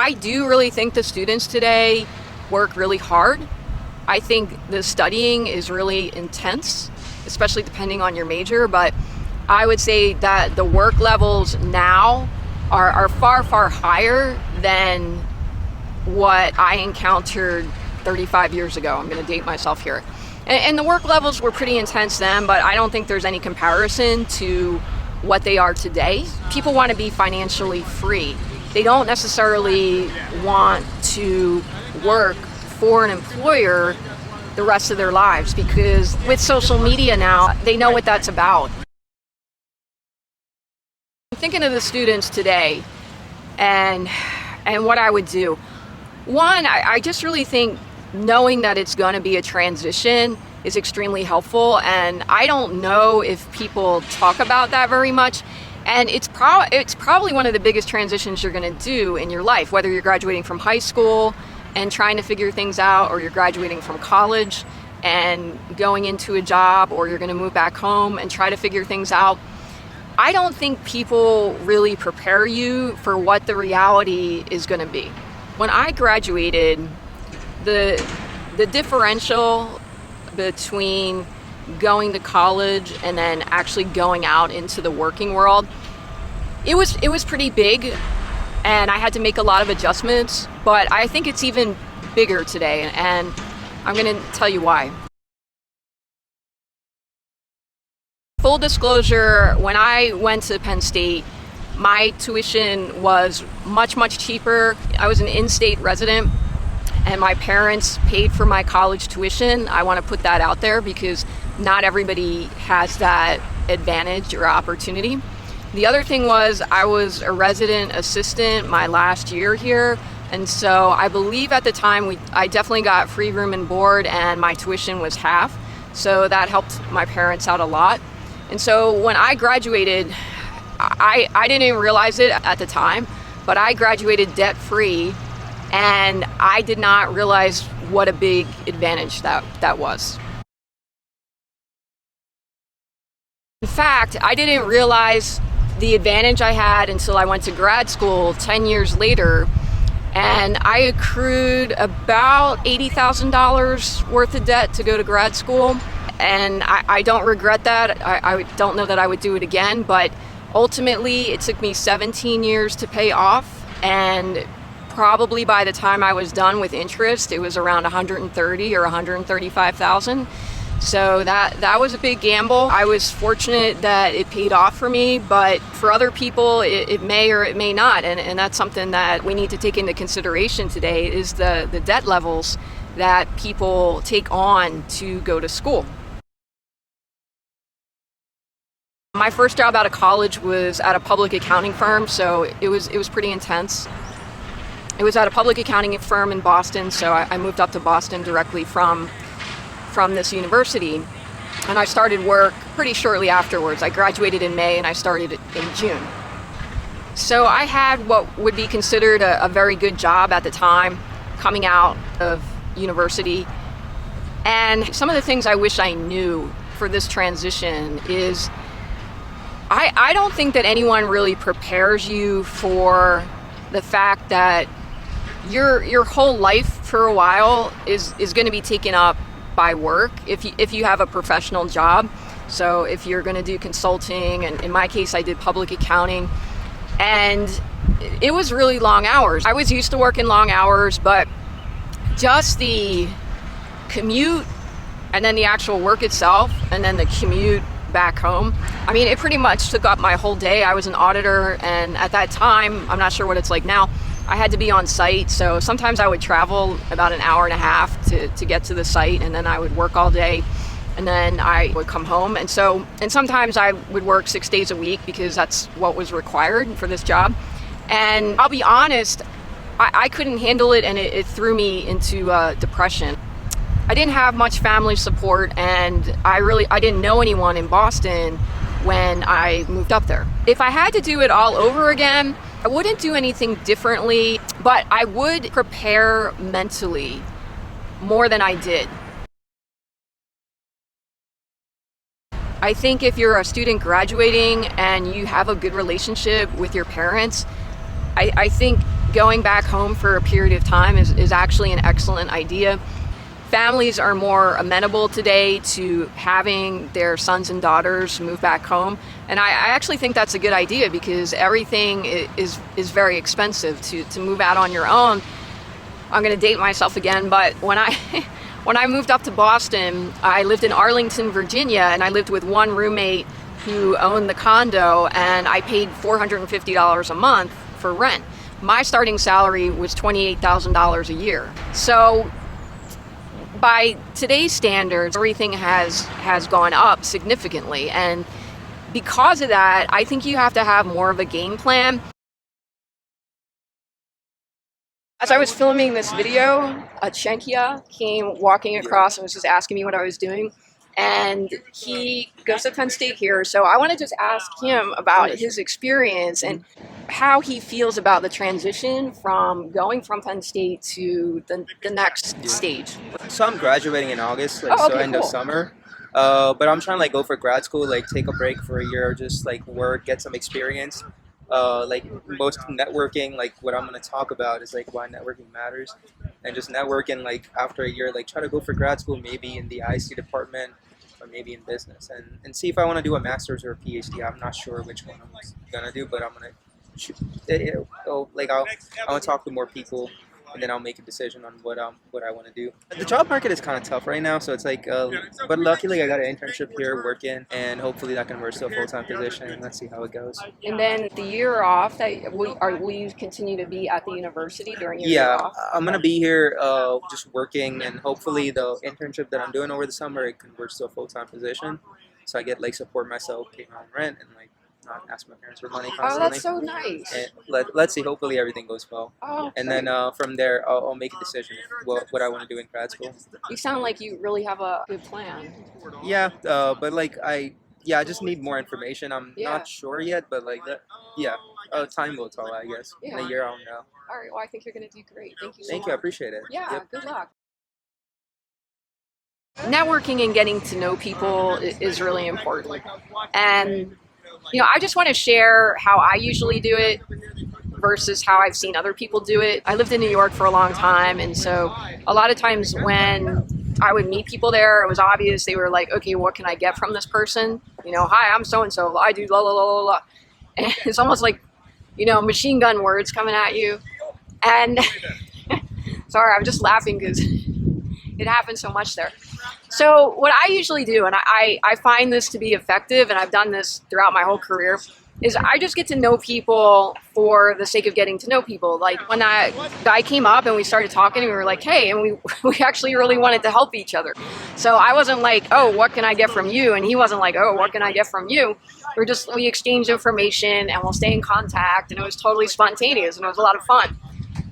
I do really think the students today work really hard. I think the studying is really intense, especially depending on your major, but I would say that the work levels now are far, far higher than what I encountered 35 years ago. I'm going to date myself here. And the work levels were pretty intense then, but I don't think there's any comparison to what they are today. People want to be financially free. They don't necessarily want to work for an employer the rest of their lives, because with social media now, they know what that's about. I'm thinking of the students today and what I would do. One, I just really think knowing that it's going to be a transition is extremely helpful, and I don't know if people talk about that very much. And it's probably one of the biggest transitions you're going to do in your life, whether you're graduating from high school and trying to figure things out, or you're graduating from college and going into a job, or you're going to move back home and try to figure things out. I don't think people really prepare you for what the reality is going to be. When I graduated, the differential between going to college and then actually going out into the working world, it was pretty big, and I had to make a lot of adjustments, but I think it's even bigger today, and I'm going to tell you why. Full disclosure, when I went to Penn State, my tuition was much, much cheaper. I was an in-state resident, and my parents paid for my college tuition. I want to put that out there because not everybody has that advantage or opportunity. The other thing was I was a resident assistant my last year here, and so I believe at the time I definitely got free room and board, and my tuition was half, so that helped my parents out a lot. And so when I graduated, I didn't even realize it at the time, but I graduated debt-free, and I did not realize what a big advantage that was. In fact, I didn't realize the advantage I had until I went to grad school 10 years later, and I accrued about $80,000 worth of debt to go to grad school, and I don't regret that. I don't know that I would do it again, but ultimately it took me 17 years to pay off, and probably by the time I was done with interest, it was around $130,000 or $135,000. So that was a big gamble. I was fortunate that it paid off for me, but for other people, it may or it may not. And that's something that we need to take into consideration today, is the debt levels that people take on to go to school. My first job out of college was at a public accounting firm, so it was pretty intense. It was at a public accounting firm in Boston, so I moved up to Boston directly from this university, and I started work pretty shortly afterwards. I graduated in May and I started in June. So I had what would be considered a very good job at the time, coming out of university. And some of the things I wish I knew for this transition is I don't think that anyone really prepares you for the fact that your whole life for a while is going to be taken up by work if you have a professional job. So if you're going to do consulting, and in my case I did public accounting, and it was really long hours. I was used to working long hours, but just the commute and then the actual work itself and then the commute back home, I mean, it pretty much took up my whole day. I was an auditor, and at that time, I'm not sure what it's like now, I had to be on site, so sometimes I would travel about an hour and a half to get to the site, and then I would work all day, and then I would come home. And sometimes I would work 6 days a week because that's what was required for this job. And I'll be honest, I couldn't handle it, and it threw me into depression. I didn't have much family support, and I didn't know anyone in Boston when I moved up there. If I had to do it all over again, I wouldn't do anything differently, but I would prepare mentally more than I did. I think if you're a student graduating and you have a good relationship with your parents, I think going back home for a period of time is actually an excellent idea. Families are more amenable today to having their sons and daughters move back home. And I actually think that's a good idea because everything is very expensive to move out on your own. I'm going to date myself again, but when I moved up to Boston, I lived in Arlington, Virginia, and I lived with one roommate who owned the condo, and I paid $450 a month for rent. My starting salary was $28,000 a year. So by today's standards, everything has gone up significantly. And because of that, I think you have to have more of a game plan. As I was filming this video, a Czechia came walking across and was just asking me what I was doing. And he goes to Penn State here. So I want to just ask him about his experience and how he feels about the transition from going from Penn State to the next stage. So I'm graduating in August, end of summer. But I'm trying to go for grad school, take a break for a year, just work, get some experience. Most networking, what I'm going to talk about is why networking matters, and just networking after a year, try to go for grad school, maybe in the IC department or maybe in business, and see if I want to do a master's or a PhD. I'm not sure which one I'm going to do, but I'm going to I want to talk to more people, and then I'll make a decision on what I want to do. The job market is kind of tough right now, so it's but luckily I got an internship here working, and hopefully that can work to a full-time position. Let's see how it goes. And then the year off, will you continue to be at the university during your year off? Yeah, I'm gonna be here just working, and hopefully the internship that I'm doing over the summer, it converts to a full-time position, so I get support myself, pay my own rent, and not ask my parents for money constantly. Oh, that's so nice. And let's see. Hopefully everything goes well. Oh, and then from there, I'll make a decision what I want to do in grad school. You sound like you really have a good plan. Yeah, but I just need more information. I'm not sure yet, but time will tell, I guess. Yeah. In a year, I'll know. All right. Well, I think you're going to do great. Thank you so much. Thank you. I appreciate it. Yeah. Yep. Good luck. Networking and getting to know people is really important. And I just want to share how I usually do it versus how I've seen other people do it. I lived in New York for a long time, and so a lot of times when I would meet people there, it was obvious they were like, okay, what can I get from this person? Hi, I'm so-and-so, I do la la la la la. And it's almost like, machine gun words coming at you. And sorry, I'm just laughing because it happens so much there. So what I usually do, and I find this to be effective, and I've done this throughout my whole career, is I just get to know people for the sake of getting to know people. Like when that guy came up and we started talking, and we were like, hey, and we actually really wanted to help each other. So I wasn't like, oh, what can I get from you? And he wasn't like, oh, what can I get from you? We exchanged information and we'll stay in contact, and it was totally spontaneous and it was a lot of fun.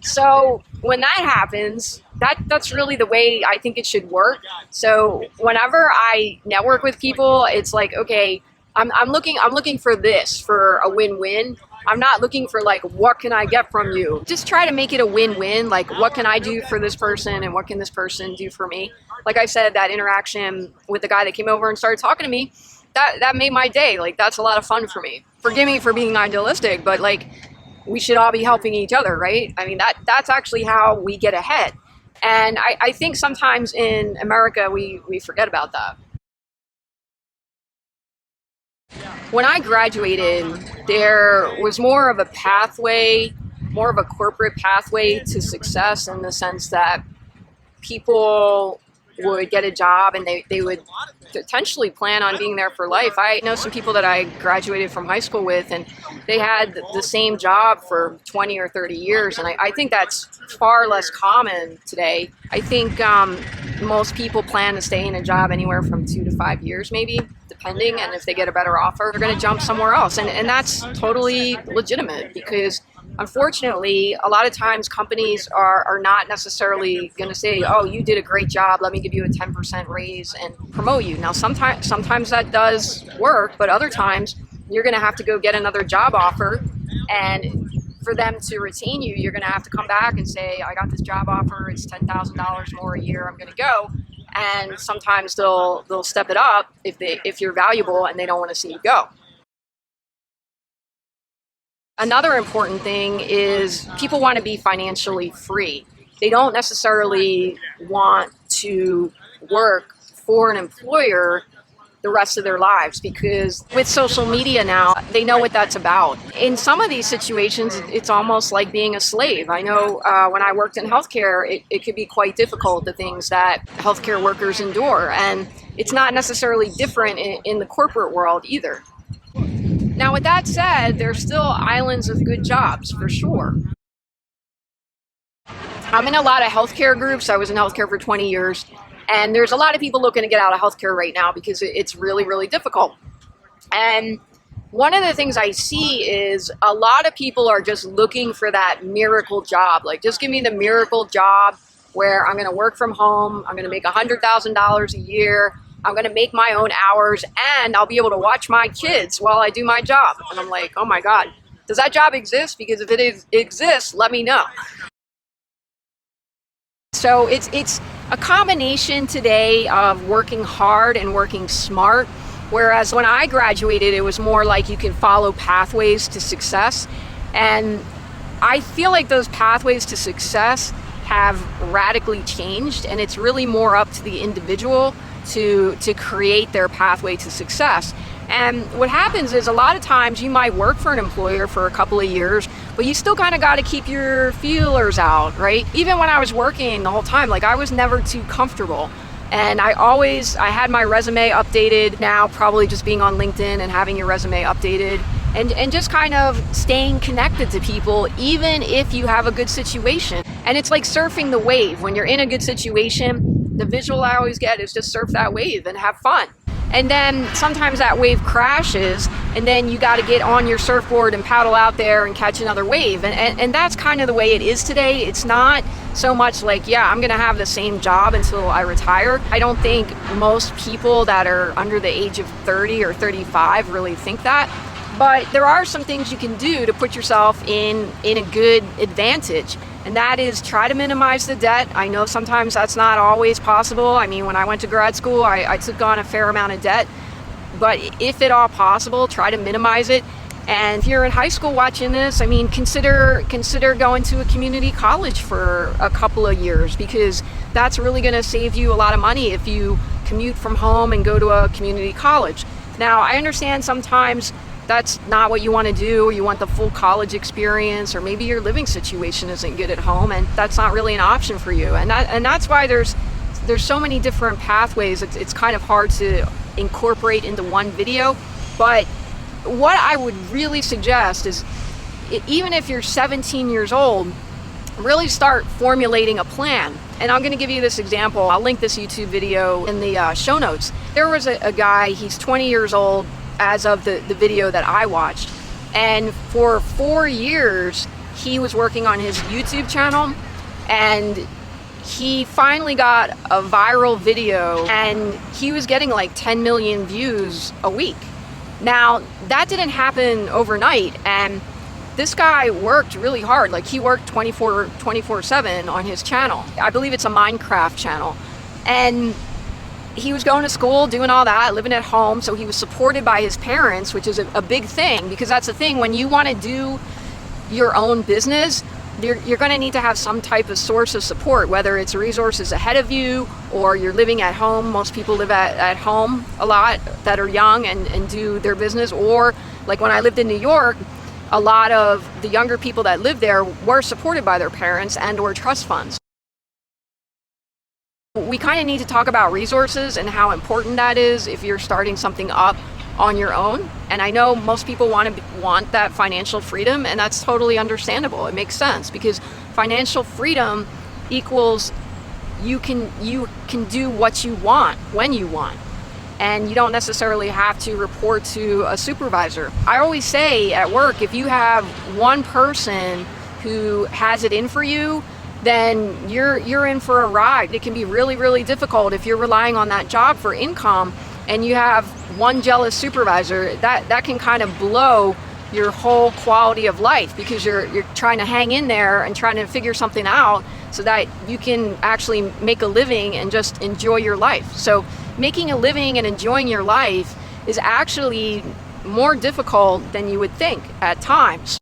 So when that happens, that's really the way I think it should work. So whenever I network with people, it's like, okay, I'm looking for this, for a win-win. I'm not looking for what can I get from you? Just try to make it a win-win. What can I do for this person and what can this person do for me? Like I said, that interaction with the guy that came over and started talking to me, that made my day. That's a lot of fun for me. Forgive me for being idealistic, but we should all be helping each other, right? I mean, that's actually how we get ahead. And I think sometimes in America, we forget about that. When I graduated, there was more of a pathway, more of a corporate pathway to success, in the sense that people would get a job and they would potentially plan on being there for life. I know some people that I graduated from high school with, and they had the same job for 20 or 30 years. And I think that's far less common today. I think most people plan to stay in a job anywhere from 2 to 5 years, maybe, depending. And if they get a better offer, they're going to jump somewhere else. And that's totally legitimate, because unfortunately, a lot of times companies are not necessarily going to say, oh, you did a great job, let me give you a 10% raise and promote you. Now, sometimes that does work, but other times you're going to have to go get another job offer, and for them to retain you, you're going to have to come back and say, I got this job offer, it's $10,000 more a year, I'm going to go. And sometimes they'll step it up if you're valuable and they don't want to see you go. Another important thing is people want to be financially free. They don't necessarily want to work for an employer the rest of their lives, because with social media now, they know what that's about. In some of these situations, it's almost like being a slave. I know when I worked in healthcare, it could be quite difficult, the things that healthcare workers endure. And it's not necessarily different in the corporate world either. Now, with that said, there's still islands of good jobs, for sure. I'm in a lot of healthcare groups. I was in healthcare for 20 years. And there's a lot of people looking to get out of healthcare right now because it's really, really difficult. And one of the things I see is a lot of people are just looking for that miracle job. Like, just give me the miracle job where I'm going to work from home. I'm going to make $100,000 a year. I'm going to make my own hours, and I'll be able to watch my kids while I do my job. And I'm like, oh my God, does that job exist? Because if it exists, let me know. So it's a combination today of working hard and working smart, whereas when I graduated, it was more like you can follow pathways to success. And I feel like those pathways to success have radically changed, and it's really more up to the individual to create their pathway to success. And what happens is a lot of times you might work for an employer for a couple of years, but you still kind of got to keep your feelers out, right? Even when I was working the whole time, like, I was never too comfortable. And I had my resume updated, now probably just being on LinkedIn and having your resume updated and just kind of staying connected to people, even if you have a good situation. And it's like surfing the wave. When you're in a good situation, the visual I always get is just surf that wave and have fun. And then sometimes that wave crashes, and then you got to get on your surfboard and paddle out there and catch another wave. And that's kind of the way it is today. It's not so much like, yeah, I'm going to have the same job until I retire. I don't think most people that are under the age of 30 or 35 really think that. But there are some things you can do to put yourself in a good advantage. And that is try to minimize the debt. I know sometimes that's not always possible. I mean, when I went to grad school, I took on a fair amount of debt. But if at all possible, try to minimize it. And if you're in high school watching this, I mean, consider going to a community college for a couple of years, because that's really going to save you a lot of money if you commute from home and go to a community college. Now, I understand sometimes that's not what you want to do, or you want the full college experience, or maybe your living situation isn't good at home and that's not really an option for you. And that's why there's so many different pathways. It's kind of hard to incorporate into one video. But what I would really suggest is, even if you're 17 years old, really start formulating a plan. And I'm going to give you this example. I'll link this YouTube video in the show notes. There was a guy, he's 20 years old as of the video that I watched. And for 4 years, he was working on his YouTube channel, and he finally got a viral video, and he was getting like 10 million views a week. Now, that didn't happen overnight, and this guy worked really hard. Like, he worked 24/7 on his channel. I believe it's a Minecraft channel. And he was going to school, doing all that, living at home, so he was supported by his parents, which is a big thing, because that's the thing. When you want to do your own business, you're going to need to have some type of source of support, whether it's resources ahead of you or you're living at home. Most people live at home a lot that are young and do their business. Or like when I lived in New York, a lot of the younger people that lived there were supported by their parents and or trust funds. We kind of need to talk about resources and how important that is if you're starting something up on your own. And I know most people want that financial freedom, and that's totally understandable. It makes sense, because financial freedom equals you can do what you want when you want, and you don't necessarily have to report to a supervisor. I always say at work, if you have one person who has it in for you, then you're in for a ride. It can be really, really difficult if you're relying on that job for income and you have one jealous supervisor. That can kind of blow your whole quality of life, because you're trying to hang in there and trying to figure something out so that you can actually make a living and just enjoy your life. So making a living and enjoying your life is actually more difficult than you would think at times.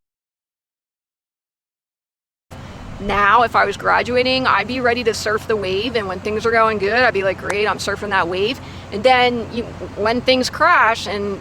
now, if I was graduating, I'd be ready to surf the wave, and when things are going good, I'd be like, great, I'm surfing that wave. And then when things crash, and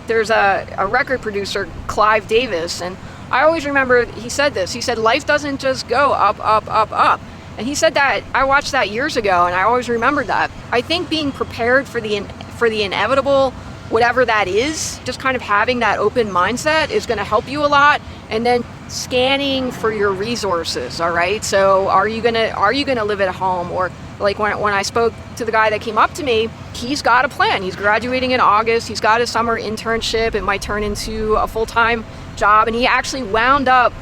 there's a record producer, Clive Davis, and I always remember he said this. He said, life doesn't just go up, up, up, up. And he said that, I watched that years ago, and I always remembered that. I think being prepared for the inevitable, whatever that is, just kind of having that open mindset is going to help you a lot. And then scanning for your resources, all right? So are you gonna live at home? Or like when I spoke to the guy that came up to me, he's got a plan. He's graduating in August. He's got a summer internship. It might turn into a full-time job. And he actually wound up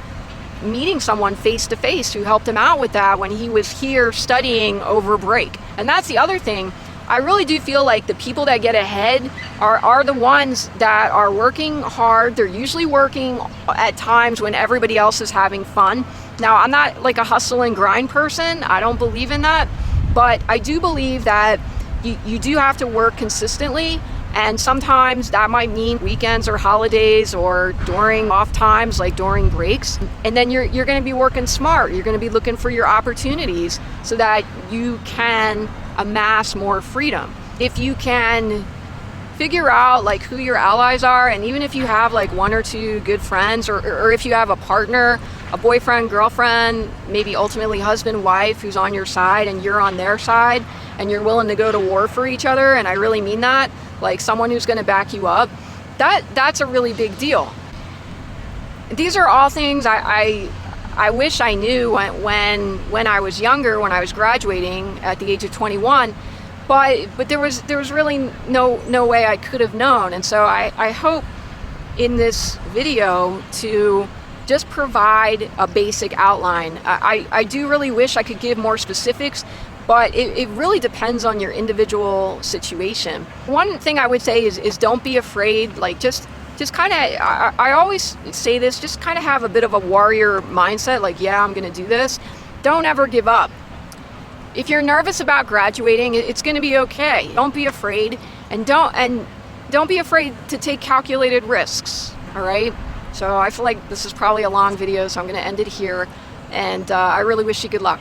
meeting someone face-to-face who helped him out with that when he was here studying over break. And that's the other thing. I really do feel like the people that get ahead are the ones that are working hard. They're usually working at times when everybody else is having fun. Now, I'm not like a hustle and grind person. I don't believe in that. But I do believe that you do have to work consistently. And sometimes that might mean weekends or holidays or during off times, like during breaks. And then you're going to be working smart. You're going to be looking for your opportunities so that you can amass more freedom. If you can figure out like who your allies are, and even if you have like one or two good friends, or if you have a partner, a boyfriend, girlfriend, maybe ultimately husband, wife who's on your side and you're on their side, and you're willing to go to war for each other, and I really mean that, like someone who's going to back you up, that's a really big deal. These are all things I wish I knew when I was younger, when I was graduating at the age of 21, but there was really no way I could have known. And so I hope in this video to just provide a basic outline. I do really wish I could give more specifics, but it really depends on your individual situation. One thing I would say is don't be afraid, like just kind of, I always say this, just kind of have a bit of a warrior mindset, like, yeah, I'm going to do this. Don't ever give up. If you're nervous about graduating, it's going to be okay. Don't be afraid, and don't be afraid to take calculated risks, all right? So I feel like this is probably a long video, so I'm going to end it here, and I really wish you good luck.